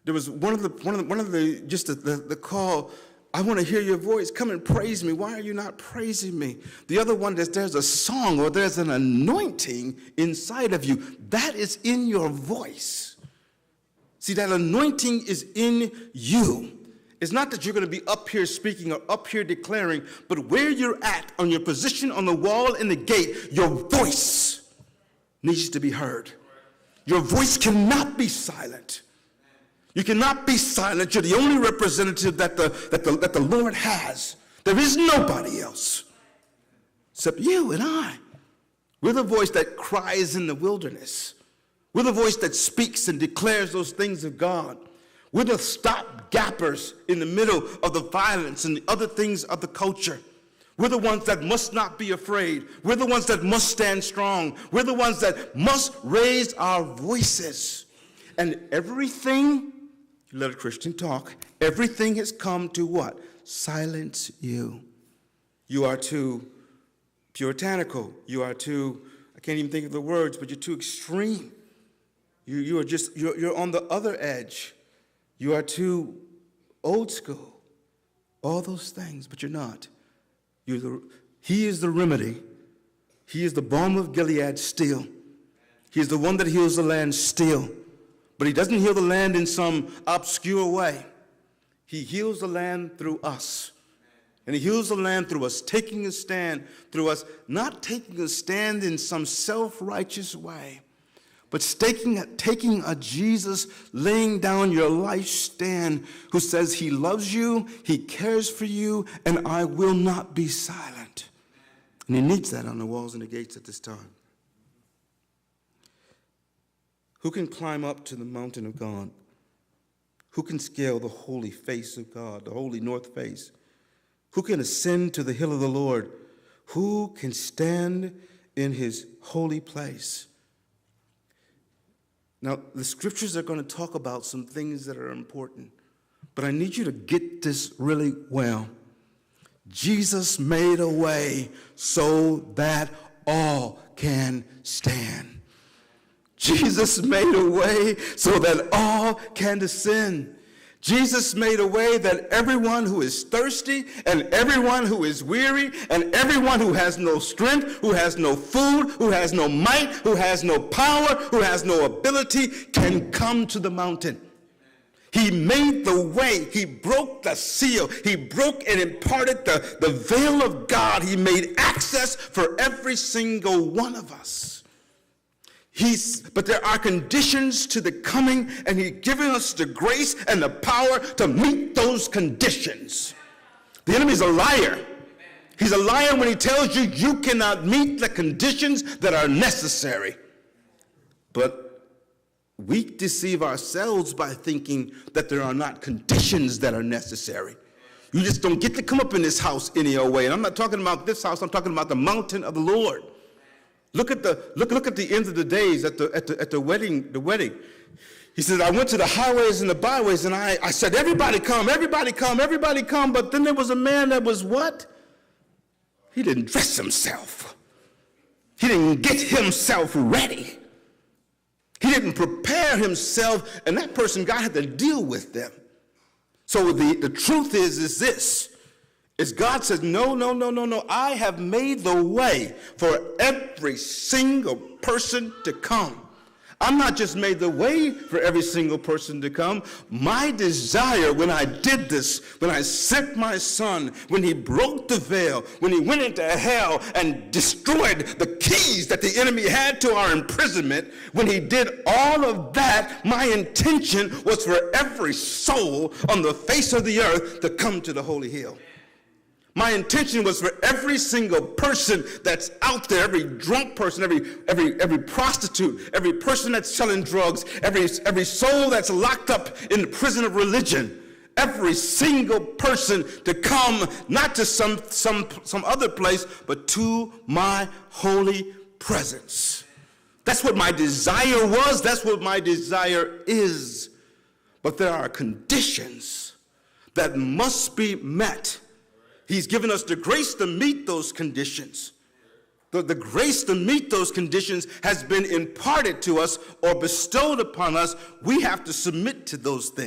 There was one of the call, I want to hear your voice. Come and praise me. Why are you not praising me? The other one is there's a song or there's an anointing inside of you. That is in your voice. See, that anointing is in you. It's not that you're going to be up here speaking or up here declaring, but where you're at on your position on the wall and the gate, your voice needs to be heard. Your voice cannot be silent. You cannot be silent. You're the only representative that the Lord has. There is nobody else except you and I. We're the voice that cries in the wilderness. We're the voice that speaks and declares those things of God. We're the stop-gappers in the middle of the violence and the other things of the culture. We're the ones that must not be afraid. We're the ones that must stand strong. We're the ones that must raise our voices. And everything, let a Christian talk, everything has come to what? Silence you. You are too puritanical. You are too, I can't even think of the words, but you're too extreme. You're on the other edge. You are too old school. All those things, but you're not. He is the remedy. He is the balm of Gilead still. He is the one that heals the land still. But he doesn't heal the land in some obscure way. He heals the land through us. And he heals the land through us, taking a stand through us, not taking a stand in some self-righteous way, but taking a Jesus, laying down your life stand, who says he loves you, he cares for you, and I will not be silent. And he needs that on the walls and the gates at this time. Who can climb up to the mountain of God? Who can scale the holy face of God, the holy north face? Who can ascend to the hill of the Lord? Who can stand in his holy place? Now, the scriptures are going to talk about some things that are important, but I need you to get this really well. Jesus made a way so that all can stand. Jesus made a way so that all can descend. Jesus made a way that everyone who is thirsty and everyone who is weary and everyone who has no strength, who has no food, who has no might, who has no power, who has no ability, can come to the mountain. He made the way. He broke the seal. He broke and imparted the veil of God. He made access for every single one of us. But there are conditions to the coming, and he's given us the grace and the power to meet those conditions. The enemy's a liar. He's a liar when he tells you you cannot meet the conditions that are necessary. But we deceive ourselves by thinking that there are not conditions that are necessary. You just don't get to come up in this house any old way. And I'm not talking about this house. I'm talking about the mountain of the Lord. Look at the end of the days at the wedding. He said, I went to the highways and the byways, and I said, everybody come, everybody come, everybody come. But then there was a man that was what? He didn't dress himself. He didn't get himself ready. He didn't prepare himself, and that person, God had to deal with them. So the truth is this. Is God says, no. I have made the way for every single person to come. I'm not just made the way for every single person to come. My desire when I did this, when I sent my son, when he broke the veil, when he went into hell and destroyed the keys that the enemy had to our imprisonment, when he did all of that, my intention was for every soul on the face of the earth to come to the holy hill. My intention was for every single person that's out there, every drunk person, every prostitute, every person that's selling drugs, every soul that's locked up in the prison of religion, every single person to come, not to some other place, but to my holy presence. That's what my desire was. That's what my desire is. But there are conditions that must be met. He's given us the grace to meet those conditions. The grace to meet those conditions has been imparted to us or bestowed upon us. We have to submit to those things.